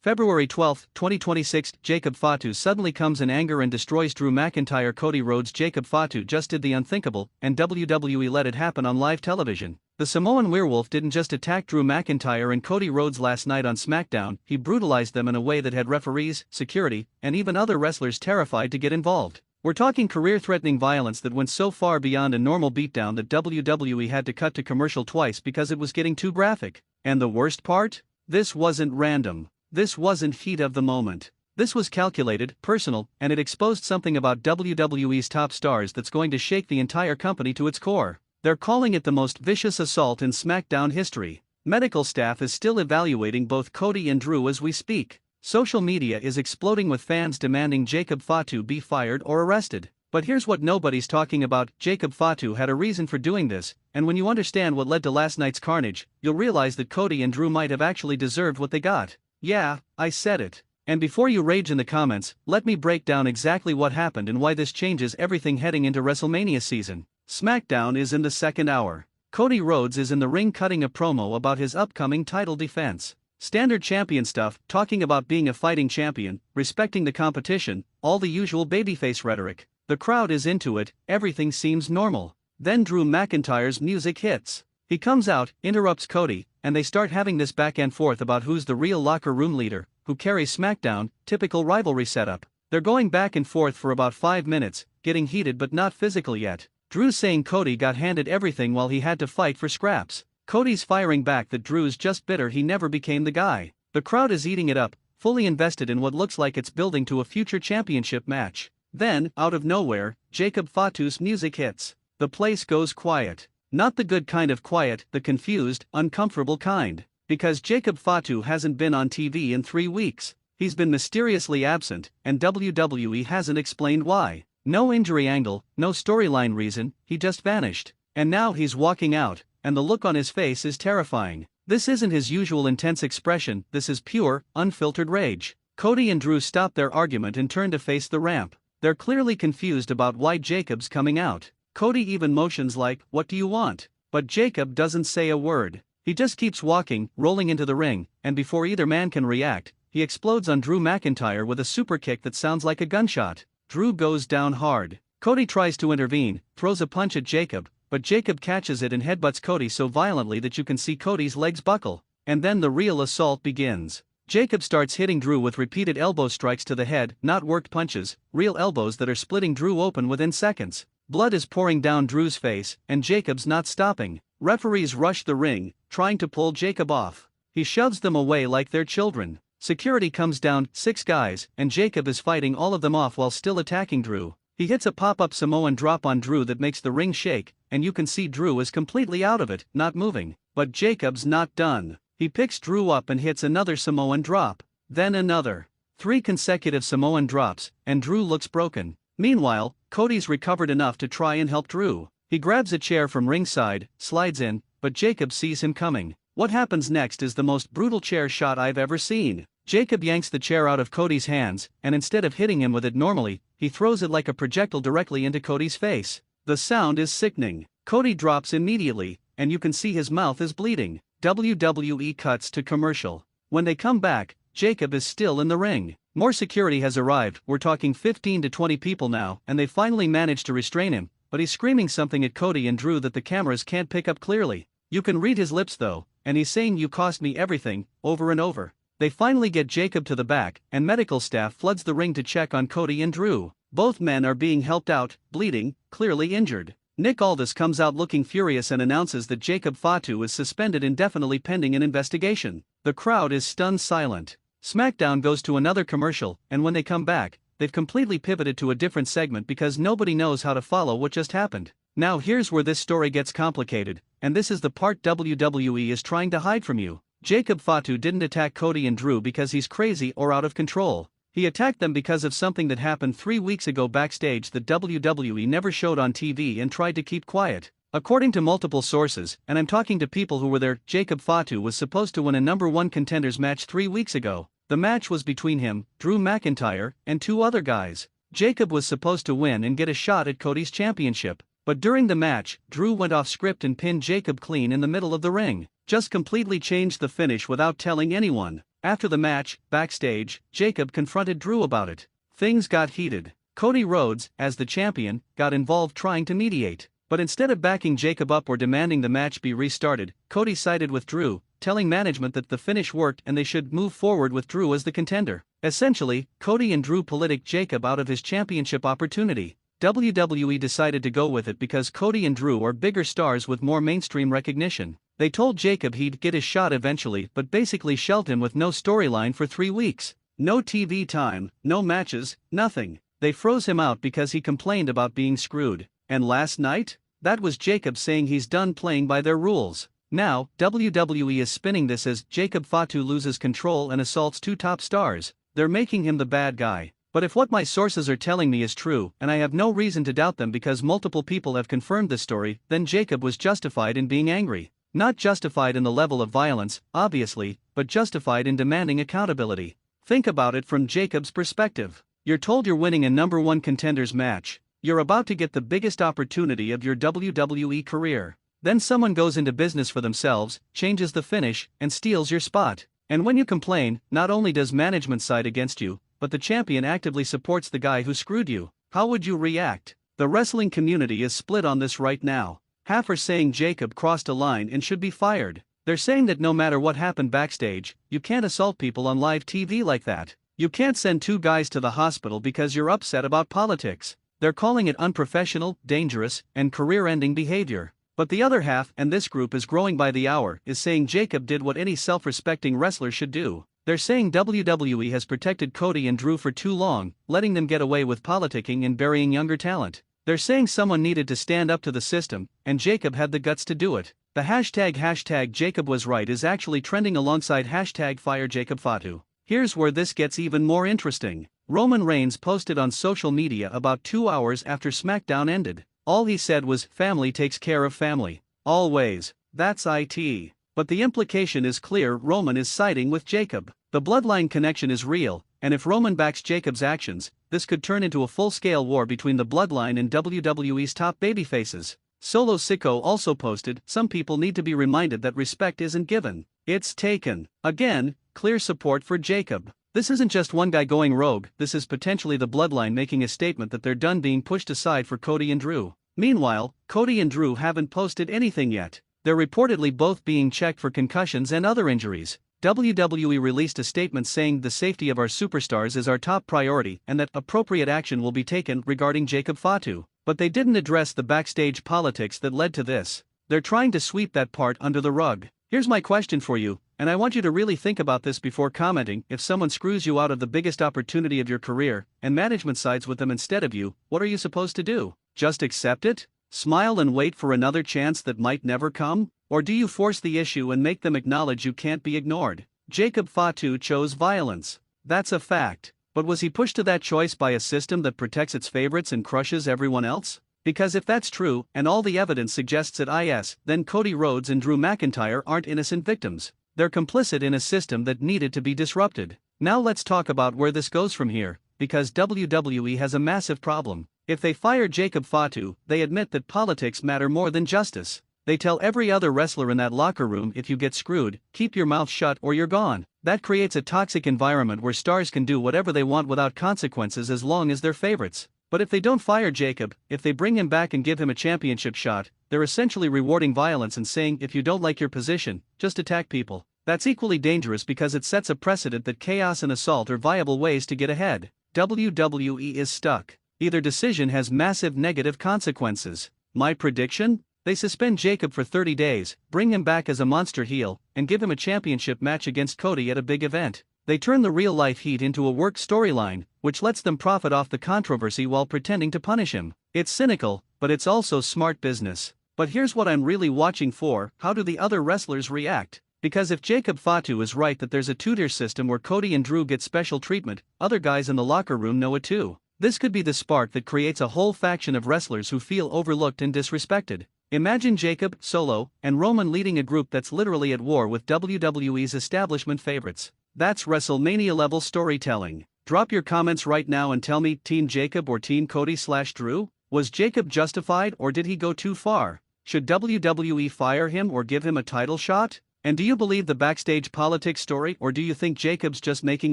February 12, 2026, Jacob Fatu suddenly comes in anger and destroys Drew McIntyre. Cody Rhodes. Jacob Fatu just did the unthinkable, and WWE let it happen on live television. The Samoan werewolf didn't just attack Drew McIntyre and Cody Rhodes last night on Smackdown, he brutalized them in a way that had referees, security, and even other wrestlers terrified to get involved. We're talking career-threatening violence that went so far beyond a normal beatdown that WWE had to cut to commercial twice because it was getting too graphic. And the worst part? This wasn't random. This wasn't heat of the moment. This was calculated, personal, and it exposed something about WWE's top stars that's going to shake the entire company to its core. They're calling it the most vicious assault in Smackdown history. Medical staff is still evaluating both Cody and Drew as we speak. Social media is exploding with fans demanding Jacob Fatu be fired or arrested. But here's what nobody's talking about: Jacob Fatu had a reason for doing this, and when you understand what led to last night's carnage, you'll realize that Cody and Drew might have actually deserved what they got. Yeah, I said it. And before you rage in the comments, let me break down exactly what happened and why this changes everything heading into WrestleMania season. Smackdown is in the second hour. Cody Rhodes is in the ring cutting a promo about his upcoming title defense. Standard champion stuff, talking about being a fighting champion, respecting the competition, all the usual babyface rhetoric. The crowd is into it, everything seems normal. Then Drew McIntyre's music hits. He comes out, interrupts Cody, and they start having this back and forth about who's the real locker room leader, who carries SmackDown. Typical rivalry setup. They're going back and forth for about 5 minutes, getting heated but not physical yet. Drew's saying Cody got handed everything while he had to fight for scraps. Cody's firing back that Drew's just bitter he never became the guy. The crowd is eating it up, fully invested in what looks like it's building to a future championship match. Then, out of nowhere, Jacob Fatu's music hits. The place goes quiet. Not the good kind of quiet, the confused, uncomfortable kind. Because Jacob Fatu hasn't been on TV in 3 weeks. He's been mysteriously absent, and WWE hasn't explained why. No injury angle, no storyline reason, he just vanished. And now he's walking out, and the look on his face is terrifying. This isn't his usual intense expression, this is pure, unfiltered rage. Cody and Drew stop their argument and turn to face the ramp. They're clearly confused about why Jacob's coming out. Cody even motions like, "What do you want?" But Jacob doesn't say a word. He just keeps walking, rolling into the ring, and before either man can react, he explodes on Drew McIntyre with a super kick that sounds like a gunshot. Drew goes down hard. Cody tries to intervene, throws a punch at Jacob, but Jacob catches it and headbutts Cody so violently that you can see Cody's legs buckle. And then the real assault begins. Jacob starts hitting Drew with repeated elbow strikes to the head, not worked punches, real elbows that are splitting Drew open within seconds. Blood is pouring down Drew's face, and Jacob's not stopping. Referees rush the ring, trying to pull Jacob off. He shoves them away like they're children. Security comes down, 6 guys, and Jacob is fighting all of them off while still attacking Drew. He hits a pop-up Samoan drop on Drew that makes the ring shake, and you can see Drew is completely out of it, not moving. But Jacob's not done. He picks Drew up and hits another Samoan drop. Then another. 3 consecutive Samoan drops, and Drew looks broken. Meanwhile, Cody's recovered enough to try and help Drew. He grabs a chair from ringside, slides in, but Jacob sees him coming. What happens next is the most brutal chair shot I've ever seen. Jacob yanks the chair out of Cody's hands, and instead of hitting him with it normally, he throws it like a projectile directly into Cody's face. The sound is sickening. Cody drops immediately, and you can see his mouth is bleeding. WWE cuts to commercial. When they come back, Jacob is still in the ring. More security has arrived, we're talking 15 to 20 people now, and they finally managed to restrain him, but he's screaming something at Cody and Drew that the cameras can't pick up clearly. You can read his lips though, and he's saying "you cost me everything," over and over. They finally get Jacob to the back, and medical staff floods the ring to check on Cody and Drew. Both men are being helped out, bleeding, clearly injured. Nick Aldis comes out looking furious and announces that Jacob Fatu is suspended indefinitely pending an investigation. The crowd is stunned silent. Smackdown goes to another commercial, and when they come back, they've completely pivoted to a different segment because nobody knows how to follow what just happened. Now here's where this story gets complicated, and this is the part WWE is trying to hide from you. Jacob Fatu didn't attack Cody and Drew because he's crazy or out of control. He attacked them because of something that happened 3 weeks ago backstage that WWE never showed on TV and tried to keep quiet. According to multiple sources, and I'm talking to people who were there, Jacob Fatu was supposed to win a #1 contenders match 3 weeks ago. The match was between him, Drew McIntyre, and 2 other guys. Jacob was supposed to win and get a shot at Cody's championship. But during the match, Drew went off script and pinned Jacob clean in the middle of the ring. Just completely changed the finish without telling anyone. After the match, backstage, Jacob confronted Drew about it. Things got heated. Cody Rhodes, as the champion, got involved trying to mediate. But instead of backing Jacob up or demanding the match be restarted, Cody sided with Drew, telling management that the finish worked and they should move forward with Drew as the contender. Essentially, Cody and Drew politic Jacob out of his championship opportunity. WWE decided to go with it because Cody and Drew are bigger stars with more mainstream recognition. They told Jacob he'd get his shot eventually but basically shelved him with no storyline for 3 weeks. No TV time, no matches, nothing. They froze him out because he complained about being screwed. And last night? That was Jacob saying he's done playing by their rules. Now, WWE is spinning this as Jacob Fatu loses control and assaults 2 top stars. They're making him the bad guy. But if what my sources are telling me is true, and I have no reason to doubt them because multiple people have confirmed this story, then Jacob was justified in being angry. Not justified in the level of violence, obviously, but justified in demanding accountability. Think about it from Jacob's perspective. You're told you're winning a #1 contenders match. You're about to get the biggest opportunity of your WWE career. Then someone goes into business for themselves, changes the finish, and steals your spot. And when you complain, not only does management side against you, but the champion actively supports the guy who screwed you. How would you react? The wrestling community is split on this right now. Half are saying Jacob crossed a line and should be fired. They're saying that no matter what happened backstage, you can't assault people on live TV like that. You can't send 2 guys to the hospital because you're upset about politics. They're calling it unprofessional, dangerous, and career-ending behavior. But the other half, and this group is growing by the hour, is saying Jacob did what any self-respecting wrestler should do. They're saying WWE has protected Cody and Drew for too long, letting them get away with politicking and burying younger talent. They're saying someone needed to stand up to the system, and Jacob had the guts to do it. The hashtag Jacob was right is actually trending alongside hashtag fire Jacob Fatu. Here's where this gets even more interesting. Roman Reigns posted on social media about 2 hours after Smackdown ended. All he said was, "Family takes care of family. Always." That's it. But the implication is clear: Roman is siding with Jacob. The Bloodline connection is real, and if Roman backs Jacob's actions, this could turn into a full-scale war between the Bloodline and WWE's top babyfaces. Solo Sicko also posted, "Some people need to be reminded that respect isn't given, it's taken." Again, clear support for Jacob. This isn't just one guy going rogue, this is potentially the Bloodline making a statement that they're done being pushed aside for Cody and Drew. Meanwhile, Cody and Drew haven't posted anything yet. They're reportedly both being checked for concussions and other injuries. WWE released a statement saying the safety of our superstars is our top priority and that appropriate action will be taken regarding Jacob Fatu. But they didn't address the backstage politics that led to this. They're trying to sweep that part under the rug. Here's my question for you, and I want you to really think about this before commenting. If someone screws you out of the biggest opportunity of your career, and management sides with them instead of you, what are you supposed to do? Just accept it? Smile and wait for another chance that might never come? Or do you force the issue and make them acknowledge you can't be ignored? Jacob Fatu chose violence. That's a fact. But was he pushed to that choice by a system that protects its favorites and crushes everyone else? Because if that's true, and all the evidence suggests it is, then Cody Rhodes and Drew McIntyre aren't innocent victims. They're complicit in a system that needed to be disrupted. Now let's talk about where this goes from here, because WWE has a massive problem. If they fire Jacob Fatu, they admit that politics matter more than justice. They tell every other wrestler in that locker room, if you get screwed, keep your mouth shut or you're gone. That creates a toxic environment where stars can do whatever they want without consequences as long as they're favorites. But if they don't fire Jacob, if they bring him back and give him a championship shot, they're essentially rewarding violence and saying, if you don't like your position, just attack people. That's equally dangerous because it sets a precedent that chaos and assault are viable ways to get ahead. WWE is stuck. Either decision has massive negative consequences. My prediction? They suspend Jacob for 30 days, bring him back as a monster heel, and give him a championship match against Cody at a big event. They turn the real-life heat into a work storyline, which lets them profit off the controversy while pretending to punish him. It's cynical, but it's also smart business. But here's what I'm really watching for: how do the other wrestlers react? Because if Jacob Fatu is right that there's a two-tier system where Cody and Drew get special treatment, other guys in the locker room know it too. This could be the spark that creates a whole faction of wrestlers who feel overlooked and disrespected. Imagine Jacob, Solo, and Roman leading a group that's literally at war with WWE's establishment favorites. That's WrestleMania-level storytelling. Drop your comments right now and tell me, Team Jacob or Team Cody/Drew? Was Jacob justified or did he go too far? Should WWE fire him or give him a title shot? And do you believe the backstage politics story, or do you think Jacob's just making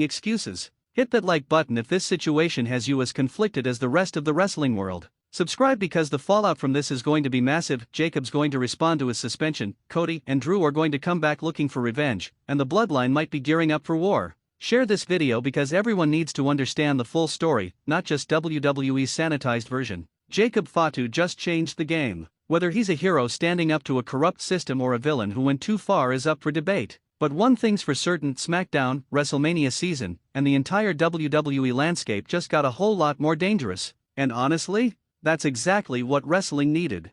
excuses? Hit that like button if this situation has you as conflicted as the rest of the wrestling world. Subscribe because the fallout from this is going to be massive. Jacob's going to respond to his suspension, Cody and Drew are going to come back looking for revenge, and the Bloodline might be gearing up for war. Share this video because everyone needs to understand the full story, not just WWE's sanitized version. Jacob Fatu just changed the game. Whether he's a hero standing up to a corrupt system or a villain who went too far is up for debate. But one thing's for certain, Smackdown, WrestleMania season, and the entire WWE landscape just got a whole lot more dangerous. And honestly, that's exactly what wrestling needed.